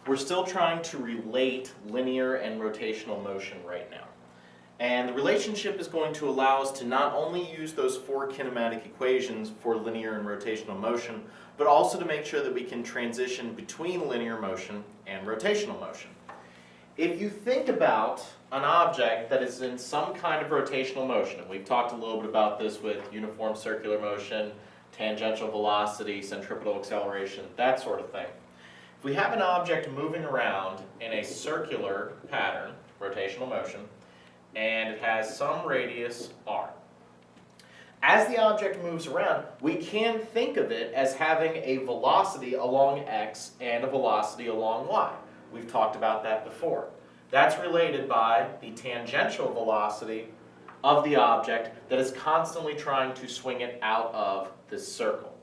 we're still trying to relate linear and rotational motion right now. And the relationship is going to allow us to not only use those 4 kinematic equations for linear and rotational motion, but also to make sure that we can transition between linear motion and rotational motion. If you think about an object that is in some kind of rotational motion, and we've talked a little bit about this with uniform circular motion, tangential velocity, centripetal acceleration, that sort of thing. If we have an object moving around in a circular pattern, rotational motion, and it has some radius r. As the object moves around, we can think of it as having a velocity along x and a velocity along y. We've talked about that before. That's related by the tangential velocity of the object that is constantly trying to swing it out of this circle.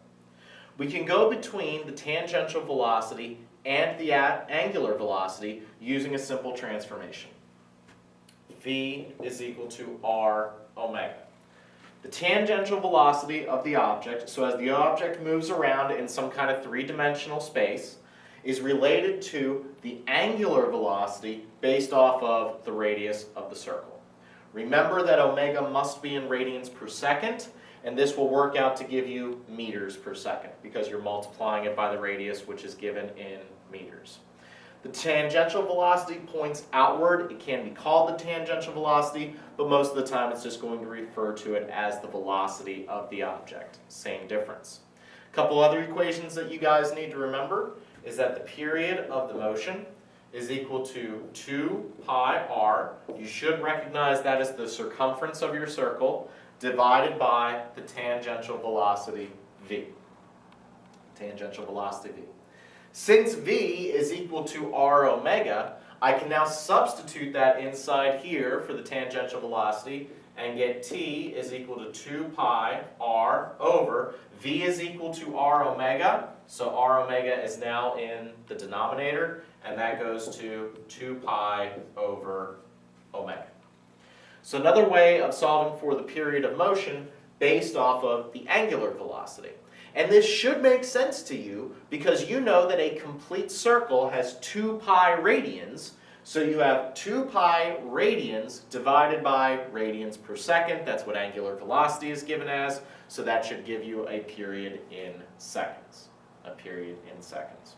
We can go between the tangential velocity and the angular velocity using a simple transformation. V is equal to r omega. The tangential velocity of the object, so as the object moves around in some kind of 3-dimensional space, is related to the angular velocity based off of the radius of the circle. Remember that omega must be in radians per second, and this will work out to give you meters per second because you're multiplying it by the radius, which is given in meters. The tangential velocity points outward. It can be called the tangential velocity, but most of the time it's just going to refer to it as the velocity of the object. Same difference. A couple other equations that you guys need to remember is that the period of the motion is equal to 2 pi r. You should recognize that as the circumference of your circle divided by the tangential velocity v. Tangential velocity v. Since v is equal to r omega, I can now substitute that inside here for the tangential velocity and get t is equal to 2 pi r over v is equal to r omega, so r omega is now in the denominator, and that goes to 2 pi over omega. So another way of solving for the period of motion based off of the angular velocity. And this should make sense to you because you know that a complete circle has 2 pi radians. So you have 2 pi radians divided by radians per second. That's what angular velocity is given as. So that should give you a period in seconds. A period in seconds.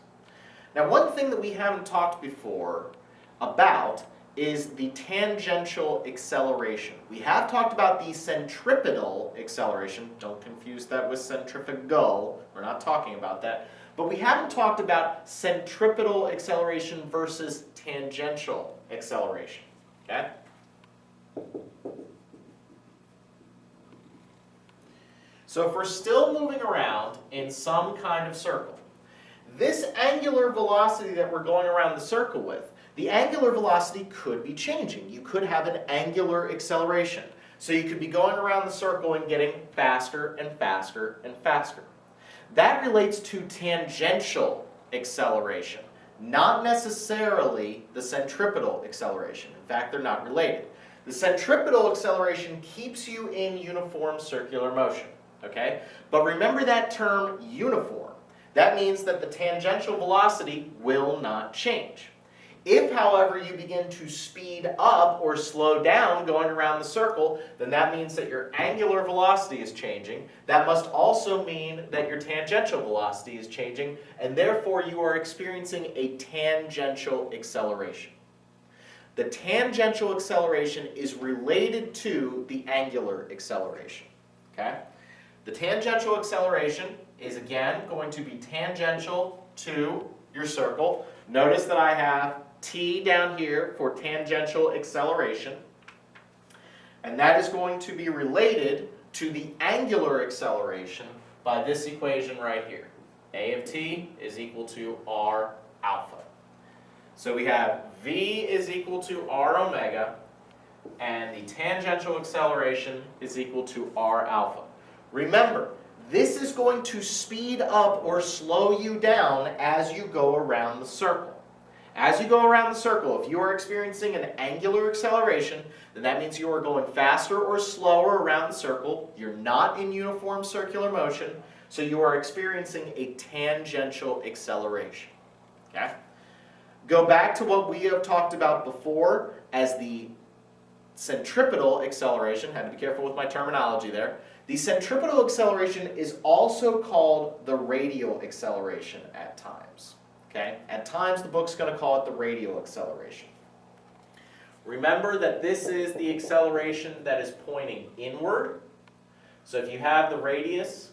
Now, one thing that we haven't talked before about is the tangential acceleration. We have talked about the centripetal acceleration. Don't confuse that with centrifugal. We're not talking about that. But we haven't talked about centripetal acceleration versus tangential acceleration. Okay? So if we're still moving around in some kind of circle, this angular velocity that we're going around the circle with, the angular velocity could be changing. You could have an angular acceleration. So you could be going around the circle and getting faster and faster and faster. That relates to tangential acceleration, not necessarily the centripetal acceleration. In fact, they're not related. The centripetal acceleration keeps you in uniform circular motion, okay? But remember that term uniform. That means that the tangential velocity will not change. If, however, you begin to speed up or slow down going around the circle, then that means that your angular velocity is changing. That must also mean that your tangential velocity is changing, and therefore you are experiencing a tangential acceleration. The tangential acceleration is related to the angular acceleration. Okay? The tangential acceleration is again going to be tangential to your circle. Notice that I have t down here for tangential acceleration, and that is going to be related to the angular acceleration by this equation right here. A of t is equal to r alpha. So we have v is equal to r omega, and the tangential acceleration is equal to r alpha. Remember, this is going to speed up or slow you down as you go around the circle. As you go around the circle, if you are experiencing an angular acceleration, then that means you are going faster or slower around the circle. You're not in uniform circular motion, so you are experiencing a tangential acceleration. Okay? go back to what we have talked about before as the centripetal acceleration. Had to be careful with my terminology there. The centripetal acceleration is also called the radial acceleration at times. Okay? At times the book's going to call it the radial acceleration. Remember that this is the acceleration that is pointing inward. So if you have the radius,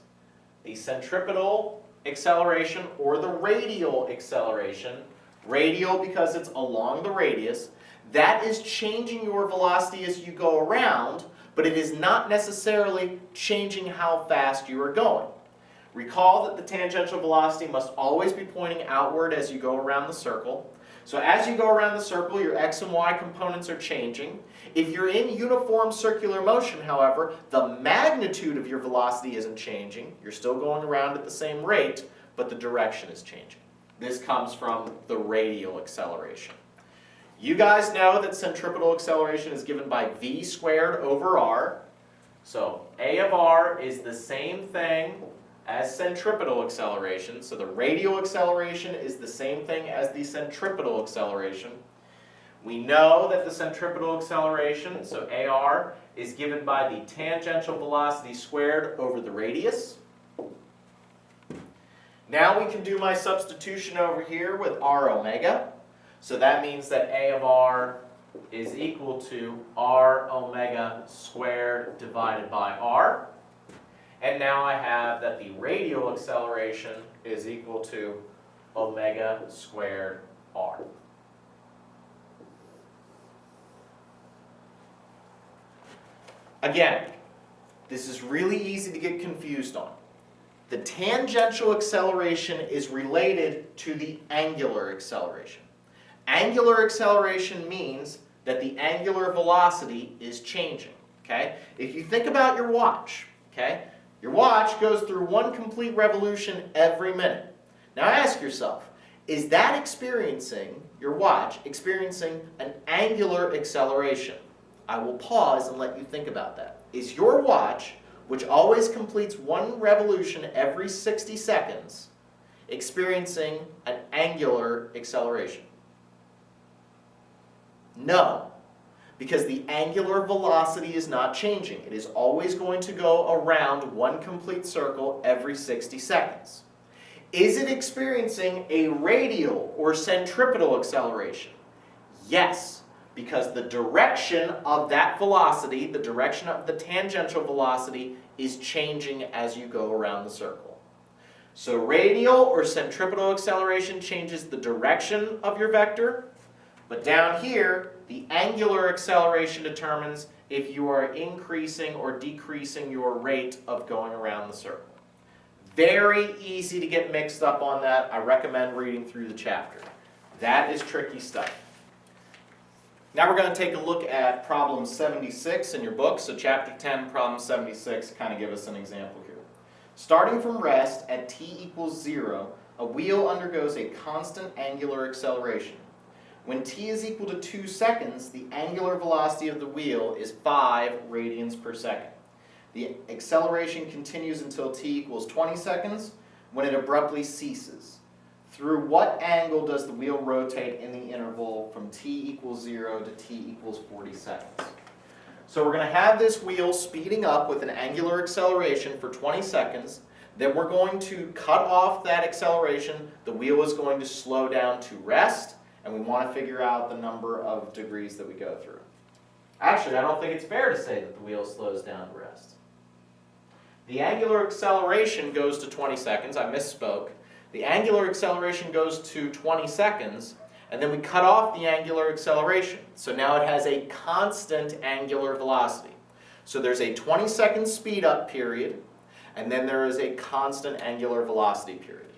the centripetal acceleration or the radial acceleration, radial because it's along the radius, that is changing your velocity as you go around, but it is not necessarily changing how fast you are going. Recall that the tangential velocity must always be pointing outward as you go around the circle. So as you go around the circle, your x and y components are changing. If you're in uniform circular motion, however, the magnitude of your velocity isn't changing. You're still going around at the same rate, but the direction is changing. This comes from the radial acceleration. You guys know that centripetal acceleration is given by v squared over r. So a of r is the same thing as centripetal acceleration. So the radial acceleration is the same thing as the centripetal acceleration. We know that the centripetal acceleration, so AR, is given by the tangential velocity squared over the radius. Now we can do my substitution over here with r omega. So that means that A of r is equal to r omega squared divided by r. And now I have that the radial acceleration is equal to omega squared r. Again, this is really easy to get confused on. The tangential acceleration is related to the angular acceleration. Angular acceleration means that the angular velocity is changing. Okay? If you think about your watch, okay? Your watch goes through one complete revolution every minute. Now ask yourself, is that your watch experiencing an angular acceleration? I will pause and let you think about that. Is your watch, which always completes one revolution every 60 seconds, experiencing an angular acceleration? No, because the angular velocity is not changing. It is always going to go around one complete circle every 60 seconds. Is it experiencing a radial or centripetal acceleration? Yes, because the direction of that velocity, the direction of the tangential velocity, is changing as you go around the circle. So radial or centripetal acceleration changes the direction of your vector, but down here, the angular acceleration determines if you are increasing or decreasing your rate of going around the circle. Very easy to get mixed up on that. I recommend reading through the chapter. That is tricky stuff. Now we're going to take a look at problem 76 in your book. So chapter 10, problem 76, kind of give us an example here. Starting from rest at t equals 0, a wheel undergoes a constant angular acceleration. When t is equal to 2 seconds, the angular velocity of the wheel is 5 radians per second. The acceleration continues until t equals 20 seconds, when it abruptly ceases. Through what angle does the wheel rotate in the interval from t equals 0 to t equals 40 seconds? So we're going to have this wheel speeding up with an angular acceleration for 20 seconds. Then we're going to cut off that acceleration. The wheel is going to slow down to rest. And we want to figure out the number of degrees that we go through. Actually, I don't think it's fair to say that the wheel slows down to rest. The angular acceleration goes to 20 seconds. I misspoke. The angular acceleration goes to 20 seconds, and then we cut off the angular acceleration. So now it has a constant angular velocity. So there's a 20-second speed up period, and then there is a constant angular velocity period.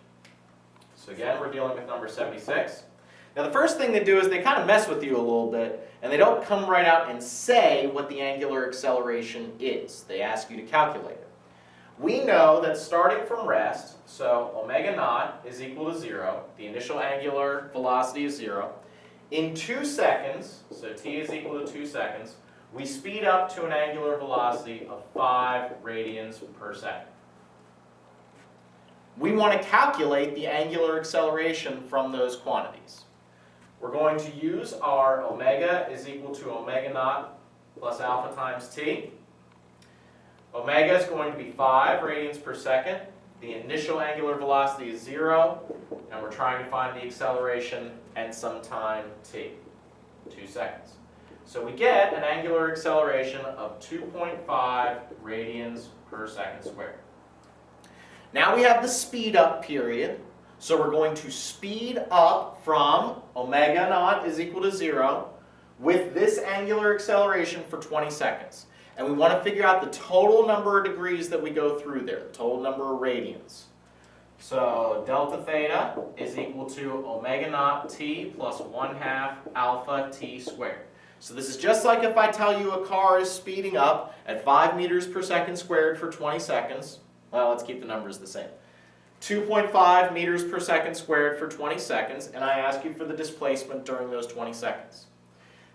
So again, we're dealing with number 76. Now the first thing they do is they kind of mess with you a little bit, and they don't come right out and say what the angular acceleration is. They ask you to calculate it. We know that starting from rest, so omega naught is equal to 0, the initial angular velocity is 0. In 2 seconds, so t is equal to 2 seconds, we speed up to an angular velocity of 5 radians per second. We want to calculate the angular acceleration from those quantities. we're going to use our omega is equal to omega naught plus alpha times t. Omega is going to be 5 radians per second. The initial angular velocity is 0, and we're trying to find the acceleration and some time t, 2 seconds. So we get an angular acceleration of 2.5 radians per second squared. Now we have the speed up period. So we're going to speed up from omega naught is equal to 0 with this angular acceleration for 20 seconds. And we want to figure out the total number of degrees that we go through there, the total number of radians. So delta theta is equal to omega naught t plus 1/2 alpha t squared. So this is just like if I tell you a car is speeding up at 5 meters per second squared for 20 seconds. Well, let's keep the numbers the same. 2.5 meters per second squared for 20 seconds, and I ask you for the displacement during those 20 seconds.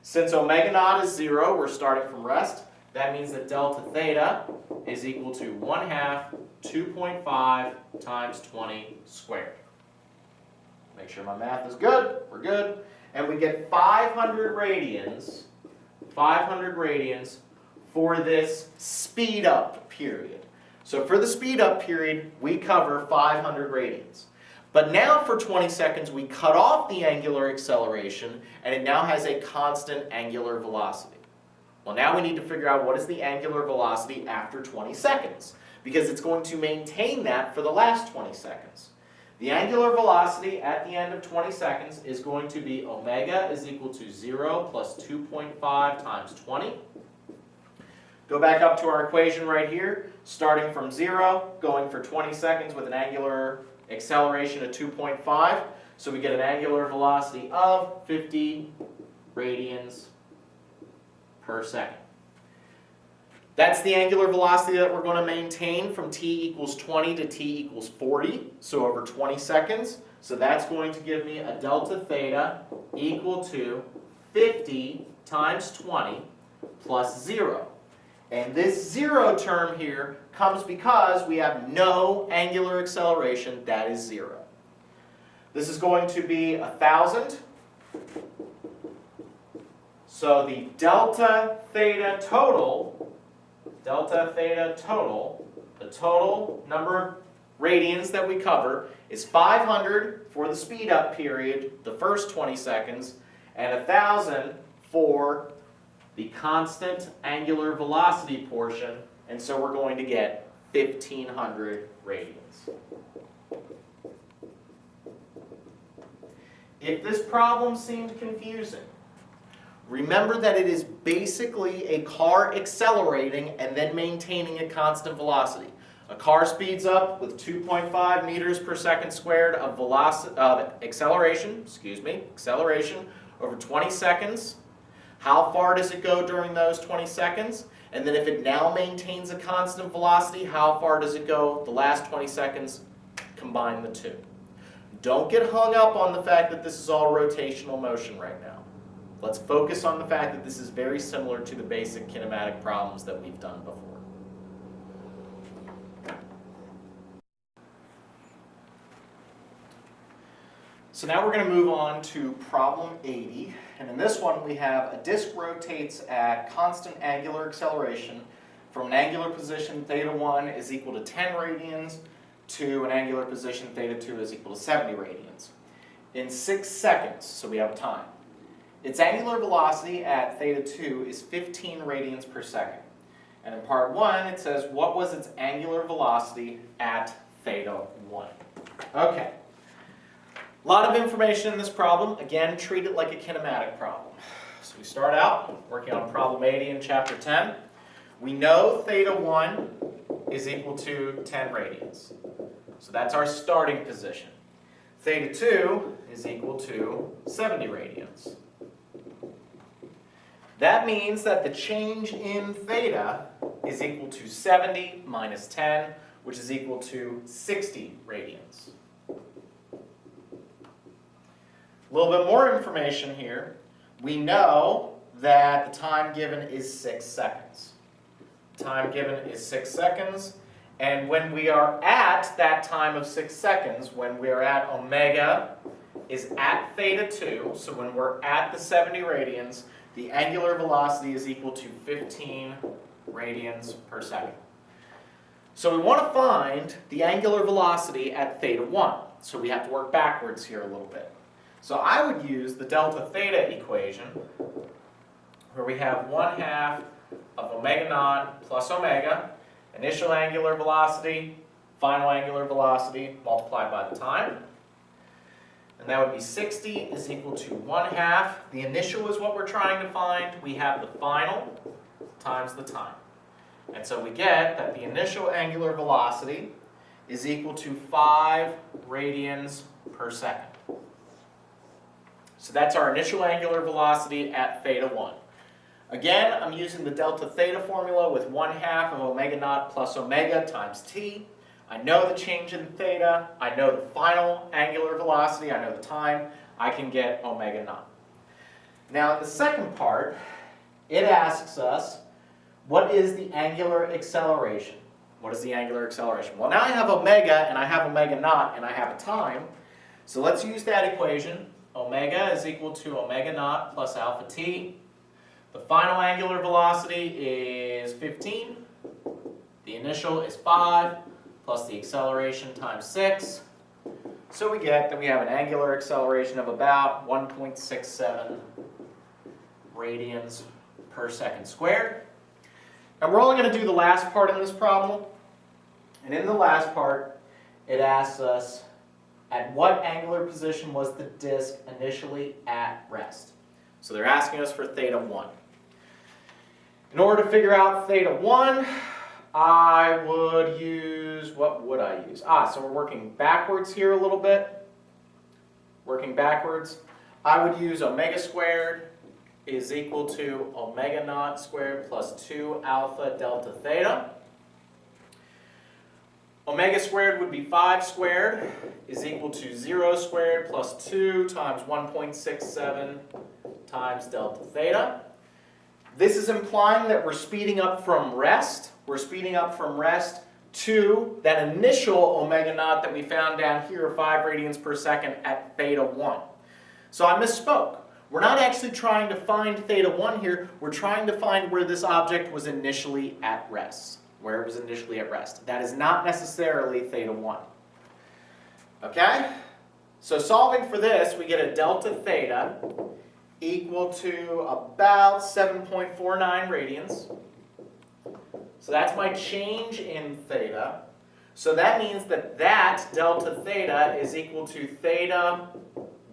Since omega naught is 0, we're starting from rest. That means that delta theta is equal to 1/2 2.5 times 20 squared. Make sure my math is good. We're good. And we get 500 radians for this speed up period. So for the speed up period, we cover 500 radians. But now for 20 seconds, we cut off the angular acceleration, and it now has a constant angular velocity. Well, now we need to figure out what is the angular velocity after 20 seconds, because it's going to maintain that for the last 20 seconds. The angular velocity at the end of 20 seconds is going to be omega is equal to 0 plus 2.5 times 20. Go back up to our equation right here, starting from 0, going for 20 seconds with an angular acceleration of 2.5. So we get an angular velocity of 50 radians per second. That's the angular velocity that we're going to maintain from t equals 20 to t equals 40, so over 20 seconds. So that's going to give me a delta theta equal to 50 times 20 plus 0. And this 0 term here comes because we have no angular acceleration, that is 0. This is going to be 1,000. So the delta theta total, the total number of radians that we cover is 500 for the speed up period, the first 20 seconds, and 1,000 for the constant angular velocity portion, and so we're going to get 1,500 radians. If this problem seemed confusing, remember that it is basically a car accelerating and then maintaining a constant velocity. A car speeds up with 2.5 meters per second squared of acceleration over 20 seconds. How far does it go during those 20 seconds? And then if it now maintains a constant velocity, how far does it go the last 20 seconds? Combine the two. Don't get hung up on the fact that this is all rotational motion right now. Let's focus on the fact that this is very similar to the basic kinematic problems that we've done before. So now we're going to move on to problem 80, and in this one we have a disk rotates at constant angular acceleration from an angular position theta 1 is equal to 10 radians to an angular position theta 2 is equal to 70 radians in 6 seconds, so we have a time. Its angular velocity at theta 2 is 15 radians per second. And in part 1 it says what was its angular velocity at theta 1. Okay. A lot of information in this problem. Again, treat it like a kinematic problem. So we start out working on problem 80 in chapter 10. We know theta 1 is equal to 10 radians. So that's our starting position. Theta 2 is equal to 70 radians. That means that the change in theta is equal to 70 minus 10, which is equal to 60 radians. A little bit more information here. We know that the time given is 6 seconds. Time given is 6 seconds, and when we are at that time of 6 seconds, when we are at omega is at theta 2, so when we're at the 70 radians, the angular velocity is equal to 15 radians per second. So we want to find the angular velocity at theta 1. So we have to work backwards here a little bit. So I would use the delta theta equation, where we have 1/2 of omega naught plus omega, initial angular velocity, final angular velocity multiplied by the time. And that would be 60 is equal to 1/2. The initial is what we're trying to find. We have the final times the time. And so we get that the initial angular velocity is equal to 5 radians per second. So that's our initial angular velocity at theta 1. Again, I'm using the delta theta formula with 1/2 of omega naught plus omega times t. I know the change in theta. I know the final angular velocity. I know the time. I can get omega naught. Now in the second part, it asks us, what is the angular acceleration? What is the angular acceleration? Well, now I have omega, and I have omega naught, and I have a time. So let's use that equation. Omega is equal to omega naught plus alpha t. The final angular velocity is 15. The initial is 5, plus the acceleration times 6. So we get that we have an angular acceleration of about 1.67 radians per second squared. And we're only going to do the last part in this problem. And in the last part, it asks us, at what angular position was the disk initially at rest? So they're asking us for theta 1. In order to figure out theta 1, I would use, what would I use? So we're working backwards here a little bit. Working backwards. I would use omega squared is equal to omega naught squared plus 2 alpha delta theta. Omega squared would be 5 squared is equal to 0 squared plus 2 times 1.67 times delta theta. This is implying that we're speeding up from rest. We're speeding up from rest to that initial omega naught that we found down here, 5 radians per second at theta 1. So I misspoke. We're not actually trying to find theta 1 here. We're trying to find where this object was initially at rest. Where it was initially at rest. That is not necessarily theta 1. Okay? So solving for this, we get a delta theta equal to about 7.49 radians. So that's my change in theta. So that means that delta theta is equal to theta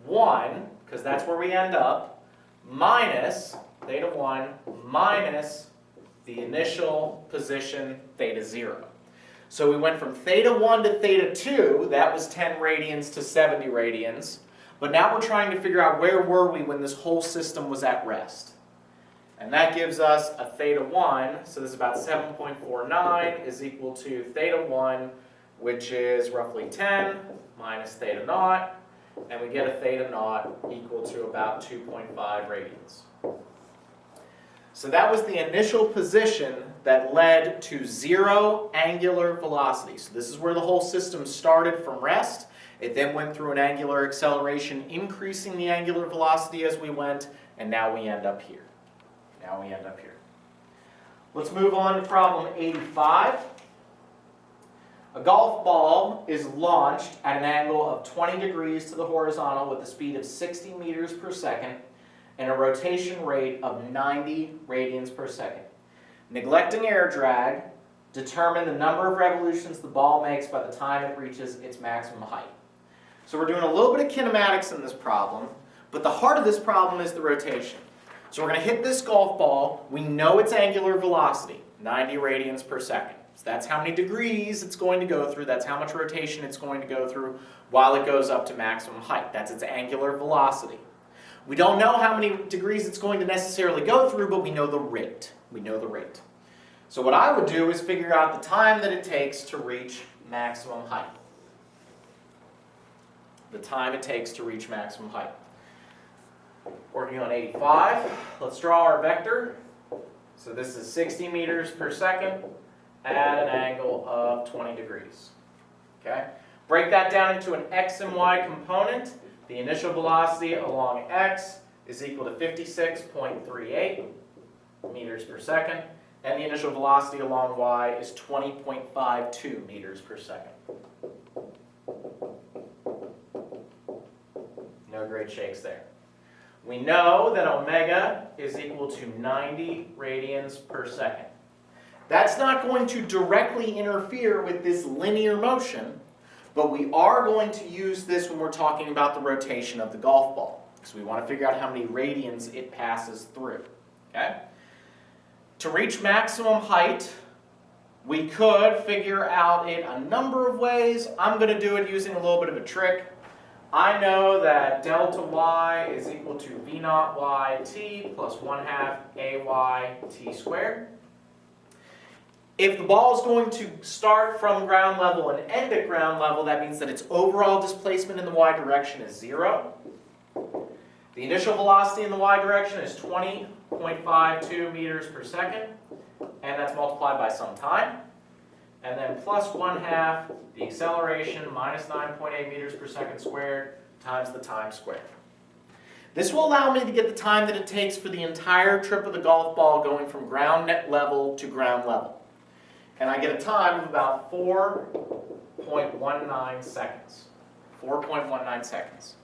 1, because that's where we end up, minus theta 1 minus the initial position theta 0. So we went from theta 1 to theta 2, that was 10 radians to 70 radians. But now we're trying to figure out where were we when this whole system was at rest. And that gives us a theta 1, so this is about 7.49 is equal to theta 1, which is roughly 10 minus theta naught, and we get a theta naught equal to about 2.5 radians. So that was the initial position that led to 0 angular velocity. So this is where the whole system started from rest. It then went through an angular acceleration, increasing the angular velocity as we went, and now we end up here. Let's move on to problem 85. A golf ball is launched at an angle of 20 degrees to the horizontal with a speed of 60 meters per second and a rotation rate of 90 radians per second. Neglecting air drag, determine the number of revolutions the ball makes by the time it reaches its maximum height. So we're doing a little bit of kinematics in this problem, but the heart of this problem is the rotation. So we're going to hit this golf ball. We know its angular velocity, 90 radians per second. So that's how many degrees it's going to go through. That's how much rotation it's going to go through while it goes up to maximum height. That's its angular velocity. We don't know how many degrees it's going to necessarily go through, but we know the rate. So what I would do is figure out the time that it takes to reach maximum height. Working on 85, let's draw our vector. So this is 60 meters per second at an angle of 20 degrees. Okay? Break that down into an x and y component. the initial velocity along x is equal to 56.38 meters per second, and the initial velocity along y is 20.52 meters per second. No great shakes there. We know that omega is equal to 90 radians per second. That's not going to directly interfere with this linear motion, but we are going to use this when we're talking about the rotation of the golf ball, because we want to figure out how many radians it passes through. Okay? To reach maximum height, we could figure out it a number of ways. I'm going to do it using a little bit of a trick. I know that delta y is equal to v naught y t plus 1/2 ay t squared. If the ball is going to start from ground level and end at ground level, that means that its overall displacement in the y direction is 0. The initial velocity in the y direction is 20.52 meters per second, and that's multiplied by some time. And then plus 1/2 the acceleration minus 9.8 meters per second squared times the time squared. This will allow me to get the time that it takes for the entire trip of the golf ball going from ground level to ground level. And I get a time of about 4.19 seconds. 4.19 seconds.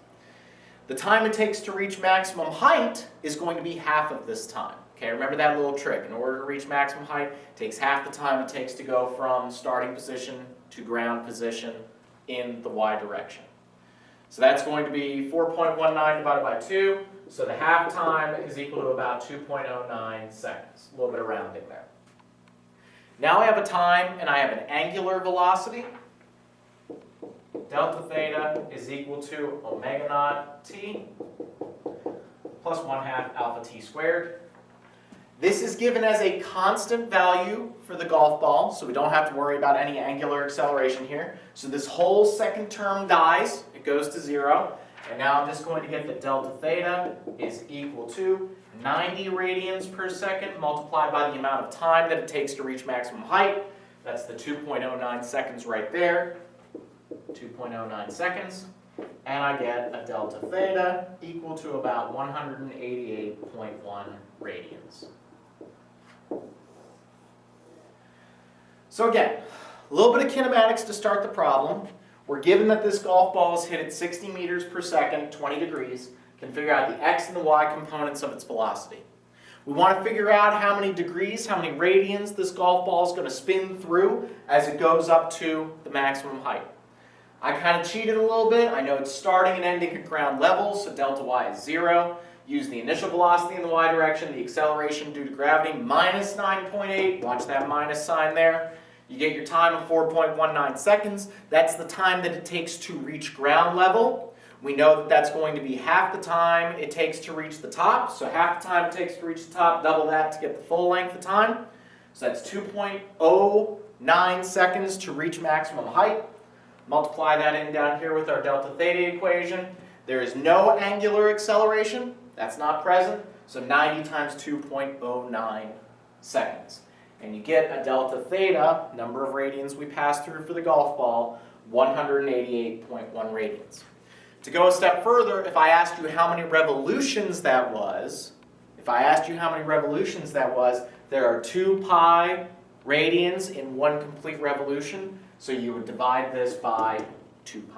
The time it takes to reach maximum height is going to be half of this time. Okay, remember that little trick. In order to reach maximum height, it takes half the time it takes to go from starting position to ground position in the y direction. So that's going to be 4.19 divided by 2. So the half time is equal to about 2.09 seconds. A little bit of rounding there. Now I have a time and I have an angular velocity. Delta theta is equal to omega naught t plus 1/2 alpha t squared. This is given as a constant value for the golf ball, so we don't have to worry about any angular acceleration here. So this whole second term dies, it goes to 0. And now I'm just going to get that delta theta is equal to 90 radians per second multiplied by the amount of time that it takes to reach maximum height. That's the 2.09 seconds right there. 2.09 seconds. And I get a delta theta equal to about 188.1 radians. So again, a little bit of kinematics to start the problem. We're given that this golf ball is hit at 60 meters per second, 20 degrees, can figure out the x and the y components of its velocity. We want to figure out how many degrees, how many radians this golf ball is going to spin through as it goes up to the maximum height. I kind of cheated a little bit. I know it's starting and ending at ground level, so delta y is 0. Use the initial velocity in the y direction, the acceleration due to gravity, minus 9.8. Watch that minus sign there. You get your time of 4.19 seconds. That's the time that it takes to reach ground level. We know that that's going to be half the time it takes to reach the top. So half the time it takes to reach the top, double that to get the full length of time. So that's 2.09 seconds to reach maximum height. Multiply that in down here with our delta theta equation. There is no angular acceleration. That's not present. So 90 times 2.09 seconds. And you get a delta theta, number of radians we pass through for the golf ball, 188.1 radians. To go a step further, if I asked you how many revolutions that was, there are 2 pi radians in one complete revolution, so you would divide this by 2 pi.